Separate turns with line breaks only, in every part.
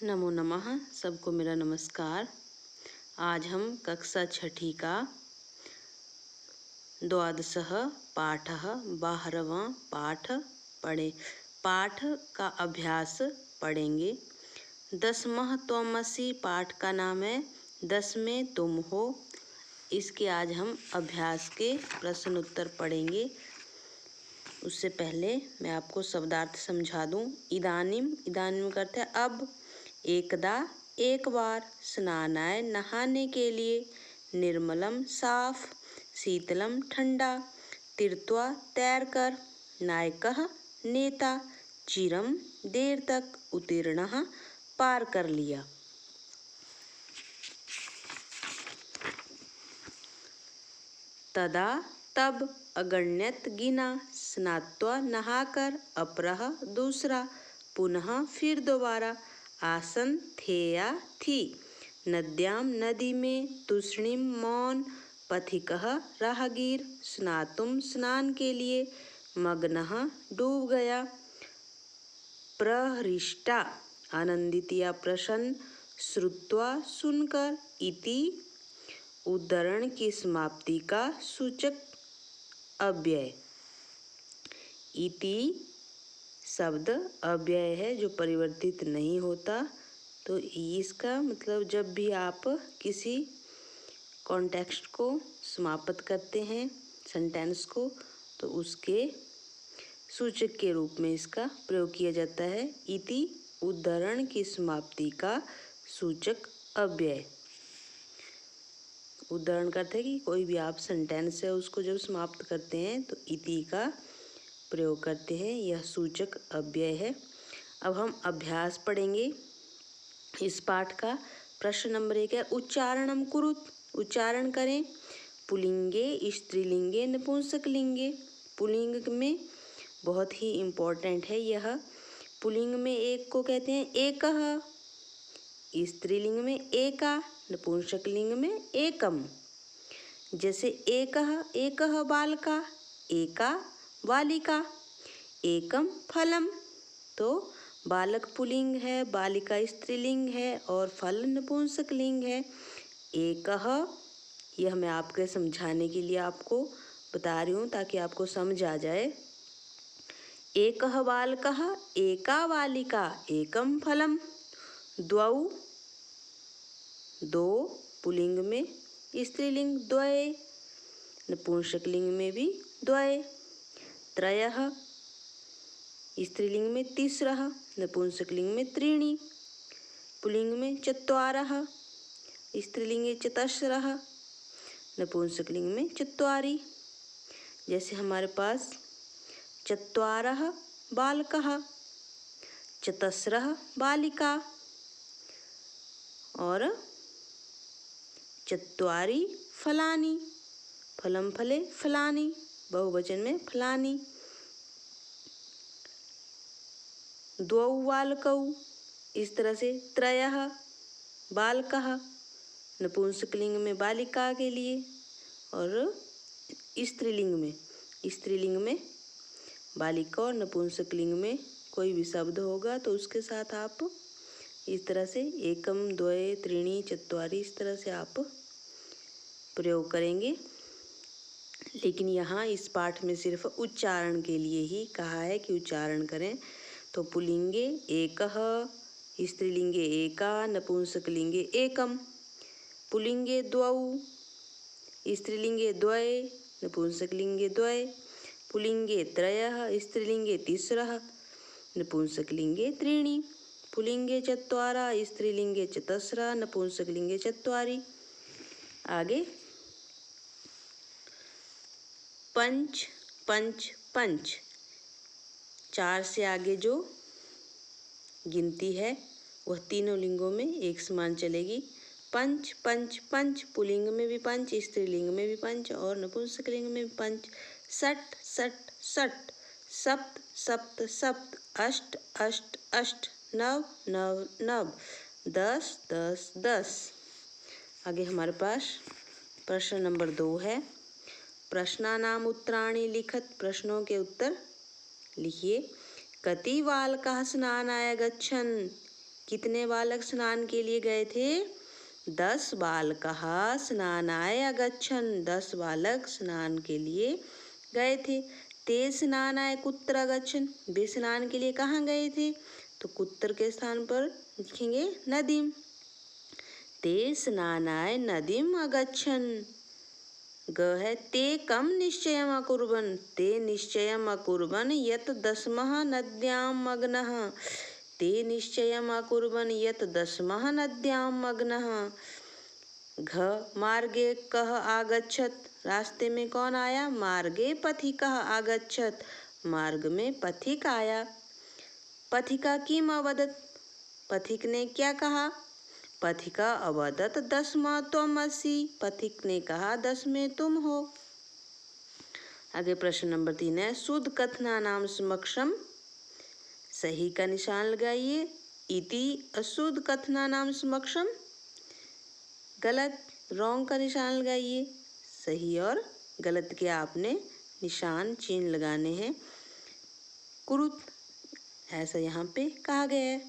नमो नमः। सबको मेरा नमस्कार। आज हम कक्षा छठी का द्वादशः पाठः 12वां पाठ का अभ्यास पढ़ेंगे। 10वां त्वमसि पाठ का नाम है 10 में तुम हो। इसके आज हम अभ्यास के प्रश्न उत्तर पढ़ेंगे। उससे पहले मैं आपको शब्दार्थ समझा दूं। इदानीम करते हैं अब, एकदा एक बार, स्नानाय नहाने के लिए, निर्मलम साफ, शीतलम ठंडा, तीर्थवा तैरकर, नायकः नेता, चिरम देर तक, उत्तीर्णः पार कर लिया। तदा तब, अगण्यत गिना, स्नात्वा नहाकर, अपरः दूसरा, पुनः फिर दोबारा, आसन थेया थी, नद्याम नदी में, तूष्णीम मौन, पथिकः राहगीर, स्नातुम स्नान के लिए, मग्नः डूब गया, प्रहृष्टा आनंदित या प्रसन्न, श्रुत्वा सुनकर, इति उद्धरण की समाप्ति का सूचक अव्यय। इति शब्द अव्यय है जो परिवर्तित नहीं होता। तो इसका मतलब जब भी आप किसी कॉन्टेक्स्ट को समाप्त करते हैं, सेंटेंस को, तो उसके सूचक के रूप में इसका प्रयोग किया जाता है। इति उद्धरण की समाप्ति का सूचक अव्यय। उदाहरण करते हैं कि कोई भी आप सेंटेंस है उसको जब समाप्त करते हैं तो इति का प्रयोग करते हैं। यह सूचक अव्यय है। अब हम अभ्यास पढ़ेंगे इस पाठ का। प्रश्न नंबर 1 है, उच्चारणम कुरुत, उच्चारण करें। पुल्लिंगे, स्त्रीलिंगे, नपुंसकलिंगे। पुल्लिंग में बहुत ही इम्पोर्टेंट है यह। पुल्लिंग में एक को कहते हैं एकः, स्त्रीलिंग में एका, नपुंसकलिंग में एकम। जैसे एकः बालका, एका बालिका, एकम फलम। तो बालक पुल्लिंग है, बालिका स्त्रीलिंग है और फल नपुंसकलिंग है। एकः, यह मैं आपके समझाने के लिए आपको बता रही हूँ ताकि आपको समझ आ जाए। एकः बालकः, एका बालिका, एकम फलम। द्वौ, दो, पुल्लिंग में, स्त्रीलिंग द्वये, नपुंसकलिंग में भी द्वये। त्रयः, स्त्रीलिंग में तीसरः, नपुंसकलिंग में त्रीणि। पुल्लिंग में चत्वारः, स्त्रीलिंग चतस्रः, नपुंसकलिंग में चत्वारि। जैसे हमारे पास चत्वारः बालकः, चतस्रः बालिका और चत्वारि फलानि, फलम फले फलानि, बहुवचन में फलानि। द्वौ बालकौ, इस तरह से त्रयः बालकः, नपुंसकलिंग में बालिका के लिए और स्त्रीलिंग में बालिका और नपुंसकलिंग में कोई भी शब्द होगा तो उसके साथ आप इस तरह से एकम, द्वये, त्रीणि, चत्वारि, इस तरह से आप प्रयोग करेंगे। लेकिन यहाँ इस पाठ में सिर्फ उच्चारण के लिए ही कहा है कि उच्चारण करें। तो पुल्लिंगे एकः, स्त्रीलिंगे एका, नपुंसकलिंगे एकम। पुल्लिंगे द्वौ, स्त्रीलिंगे द्वये, नपुंसकलिंगे द्वये। पुल्लिंगे त्रयः, स्त्रीलिंगे तीसरः, नपुंसकलिंगे त्रीणि। पुल्लिंगे चत्वारः, स्त्रीलिंगे चतस्रः, नपुंसकलिंगे चत्वारि। आगे पंच, पंच, पंच, 4 से आगे जो गिनती है वह तीनों लिंगों में एक समान चलेगी। पंच, पंच, पंच, पुल्लिंग में भी पंच, स्त्रीलिंग में भी पंच और नपुंसकलिंग में भी पंच। षट, षट, षट, सप्त, सप्त, सप्त, अष्ट, अष्ट, अष्ट, नव, नव, नव, 10, 10, 10। आगे हमारे पास प्रश्न नंबर 2 है। प्रश्नानाम उत्तराणि लिखत, प्रश्नों के उत्तर लिखिए। कति बालकाः स्नानाय गच्छन्, कितने बालक स्नान के लिए गए थे? 10 बालकाः स्नानाय अगच्छन्। 10 बालक स्नान के लिए गए थे। ते स्नानाय कुत्र अगच्छन्। वे स्नान के लिए कहाँ गए थे? तो कुत्र के स्थान पर लिखेंगे नदीम। ते स्नानाय नदीम अगच्छन्। ग है ते कम निश्चयम् अकुर्वन्। ते निश्चयम् अकुर्वन् यत् दस्मः नद्यां मग्नः। ते निश्चयम् अकुर्वन् यत् दस्मः नद्यां मग्नः। घ मार्गे कः आगच्छत्। रास्ते में कौन आया? मार्गे पथिकः आगच्छत्। मार्ग में पथिक आया। पथिका किम अवदत्। पथिक ने क्या कहा? पथिका अवदत् 10वां त्वम् असि। पथिक ने कहा 10 में तुम हो। आगे प्रश्न नंबर 3 है शुद्ध कथनानाम समक्षम। सही का निशान लगाइए। इति अशुद्ध कथनानाम समक्षम गलत, रॉन्ग का निशान लगाइए। सही और गलत के आपने निशान चिन्ह लगाने हैं। कुरुत ऐसा यहाँ पे कहा गया है।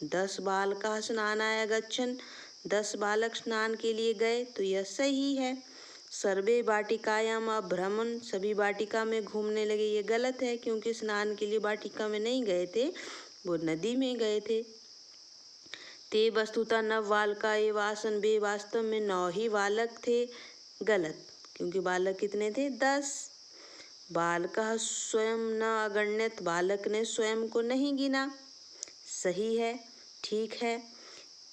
10 बालकाः स्नानाय अगच्छन्। 10 बालक स्नान के लिए गए तो यह सही है। सर्वे वाटिकायाम अभ्रमन्। सभी वाटिका में घूमने लगे, ये गलत है क्योंकि स्नान के लिए वाटिका में नहीं गए थे, वो नदी में गए थे। ते वस्तुतः 9 बालका एव आसन्। वे वास्तव में 9 ही बालक थे, गलत क्योंकि बालक कितने थे? 10। बालकः स्वयं न अगण्यत्। बालक ने स्वयं को नहीं गिना, सही है, ठीक है।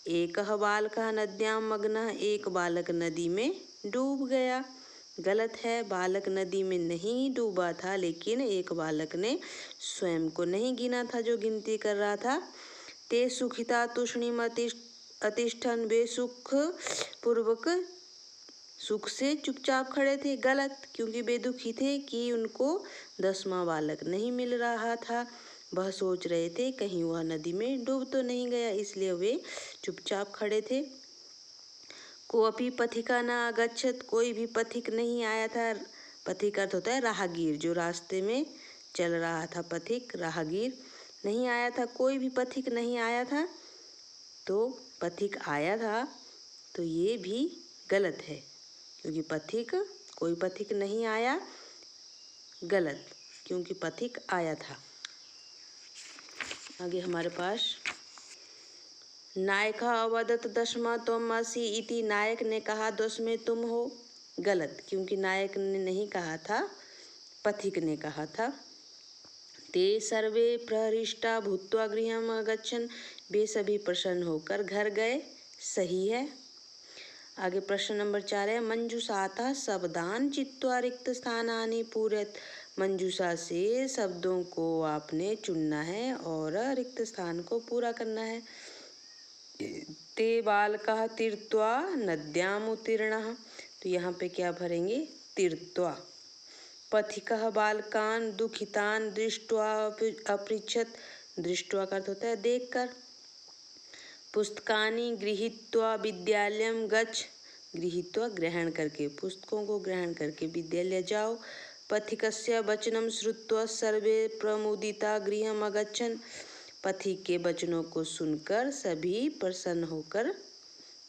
एकः बालकः नद्यां मग्नः। एक बालक नदी में डूब गया, गलत है। बालक नदी में नहीं डूबा था, लेकिन एक बालक ने स्वयं को नहीं गिना था जो गिनती कर रहा था। ते सुखिता तूष्णीम अतिष्ठन्। वे सुख पूर्वक सुख से चुपचाप खड़े थे, गलत क्योंकि वे दुखी थे कि उनको 10वां बालक नहीं मिल रहा था। वह सोच रहे थे कहीं वह नदी में डूब तो नहीं गया, इसलिए वे चुपचाप खड़े थे। कोऽपि पथिका न अगच्छत्। कोई भी पथिक नहीं आया था। पथिक अर्थ होता है राहगीर, जो रास्ते में चल रहा था। पथिक राहगीर नहीं आया था, कोई भी पथिक नहीं आया था। तो पथिक आया था तो ये भी गलत है क्योंकि पथिक, कोई पथिक नहीं आया, गलत क्योंकि पथिक आया था। आगे हमारे पास नायका अवदत् 10वां त्वम् असि इति। नायक ने कहा 10 में तुम हो, गलत क्योंकि नायक ने नहीं कहा था, पथिक ने कहा था। ते सर्वे प्रहृष्टा भूत्वा गृहम् अगच्छन्। वे सभी प्रसन्न होकर घर गए, सही है। आगे प्रश्न नंबर 4 है मंजूषातः शब्दान् चित्वा रिक्त स्थानानि पूरयत्। मंजूषा से शब्दों को आपने चुनना है और रिक्त स्थान को पूरा करना है। ते बालकाः तीर्त्वा नद्याम् उत्तीर्णः। तो यहाँ पे क्या भरेंगे? तीर्त्वा। पथिकः बालकान् दुखितान् दृष्ट्वा अपृच्छत्। दृष्ट्वा का अर्थ होता है देखकर। पुस्तकानि गृहीत्वा विद्यालयं गच्छ। गृहीत्वा ग्रहण करके, पुस्तकों को ग्रहण करके विद्यालय जाओ। पथिकस्य वचनं श्रुत्वा सर्वे प्रमुदिता गृहम् अगच्छन्। पथिक के वचनों को सुनकर सभी प्रसन्न होकर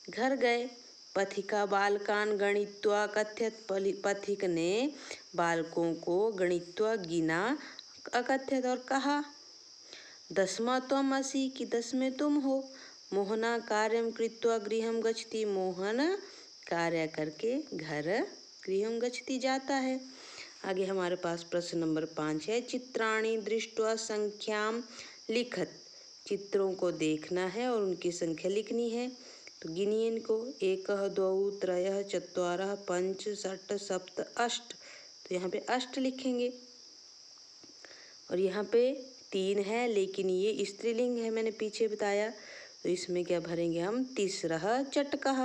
घर गए। पथिका बालकान् गणित्वा कथयत्। पथिक ने बालकों को गणित्वा गिना, अकथयत् और कहा 10वां त्वम् असि कि 10 में तुम हो। मोहना कार्यं कृत्वा गृहं गच्छति। मोहन कार्य करके घर गृहं गच्छति जाता है। आगे हमारे पास प्रश्न नंबर 5 है चित्राणि दृष्ट्वा संख्यां लिखत। चित्रों को देखना है और उनकी संख्या लिखनी है, तो गिनिए इनको। 1 2 3 4 5 6 7 8। तो यहाँ पे 8 लिखेंगे और यहाँ पे 3 है, लेकिन ये स्त्रीलिंग है, मैंने पीछे बताया। तो इसमें क्या भरेंगे हम? तीसरा चटकः।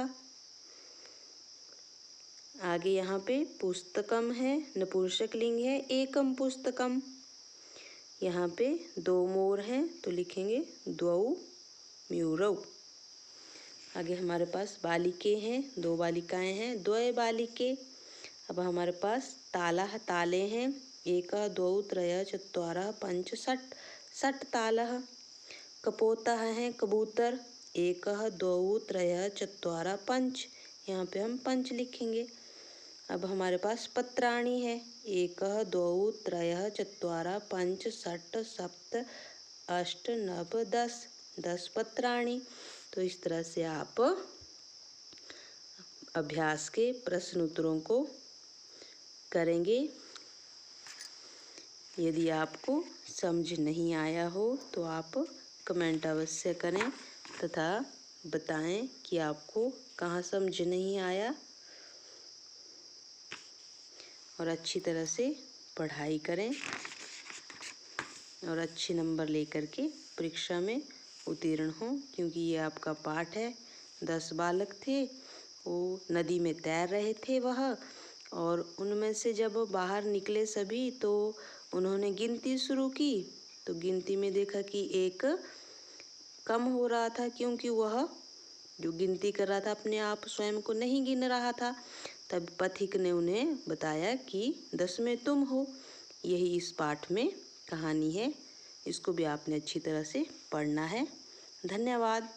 आगे यहाँ पे पुस्तकम है, नपुंसक लिंग है, एकम पुस्तकम। यहाँ पे 2 मोर हैं तो लिखेंगे द्वौ म्यूरौ। आगे हमारे पास बालिके हैं, 2 बालिकाएं हैं, द्वय बालिके। अब हमारे पास तालः, ताले हैं, 1 2 3 4 5 6 6 तालः। कपोतः हैं कबूतर। एकः द्वौ त्रयः चत्वारः पंच, यहाँ पे हम पंच लिखेंगे। अब हमारे पास पत्राणि है। एकः द्वौ त्रयः चत्वारः पंच षट् सप्त अष्ट नव 10 पत्राणि। तो इस तरह से आप अभ्यास के प्रश्न उत्तरों को करेंगे। यदि आपको समझ नहीं आया हो तो आप कमेंट अवश्य करें तथा बताएं कि आपको कहाँ समझ नहीं आया, और अच्छी तरह से पढ़ाई करें और अच्छे नंबर लेकर के परीक्षा में उत्तीर्ण हों। क्योंकि ये आपका पाठ है। 10 बालक थे, वो नदी में तैर रहे थे वह, और उनमें से जब बाहर निकले सभी तो उन्होंने गिनती शुरू की। तो गिनती में देखा कि एक कम हो रहा था, क्योंकि वह जो गिनती कर रहा था अपने आप स्वयं को नहीं गिन रहा था। तब पथिक ने उन्हें बताया कि 10 में तुम हो। यही इस पाठ में कहानी है। इसको भी आपने अच्छी तरह से पढ़ना है। धन्यवाद।